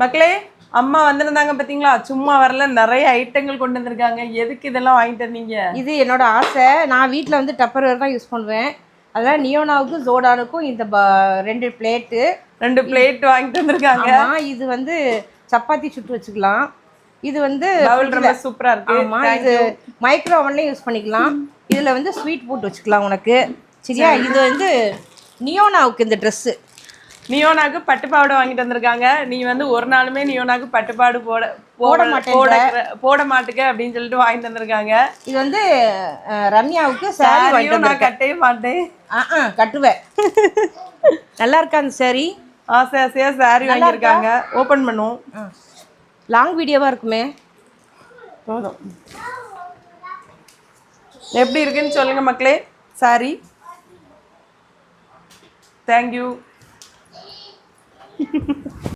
மக்களே அம்மா வந்திருந்தாங்க பாத்தீங்களா? சும்மா வரல, நிறைய ஐட்டங்கள் கொண்டு வந்திருக்காங்க. எதுக்கு இதெல்லாம் வாங்கிட்டு வந்தீங்க? இது என்னோட ஆசை. நான் வீட்டில் வந்து டப்பர்வேர் தான் யூஸ் பண்ணுவேன். அதனால் நியோனாவுக்கும் ஜோடானுக்கும் இந்த 2 பிளேட்டு 2 பிளேட் வாங்கிட்டு வந்திருக்காங்க. இது வந்து சப்பாத்தி சுட்டு வச்சுக்கலாம். இது வந்து பவுல் ரொம்ப சூப்பரா இருக்கு. ஆமாம், இது மைக்ரோ ஓவன்லேயும் யூஸ் பண்ணிக்கலாம். இதில் வந்து ஸ்வீட் போட்டு வச்சுக்கலாம் உனக்கு. சரியா? இது வந்து நியோனாவுக்கு இந்த ட்ரெஸ்ஸு. நியோனாக்கு பட்டுப்பாவாடை வாங்கிட்டு வந்திருக்காங்க. நீ வந்து ஒரு நாளுமே நியோனாக்கு பட்டுப்பாடு போட மாட்டேங்க அப்படின்னு சொல்லிட்டு வாங்கிட்டு வந்திருக்காங்க. இது வந்து ரம்யாவுக்கு சாரி வாங்கிட்டு நான் கட்டவே மாட்டேன். கட்டுவேன். நல்லா இருக்கா அந்த சாரி? ஆசை ஆசையா சாரி வாங்கியிருக்காங்க. ஓப்பன் பண்ணுவோம். லாங் வீடியோவா இருக்குமே. போதும். எப்படி இருக்குன்னு சொல்லுங்க மக்களே. சாரி. தேங்க்யூ.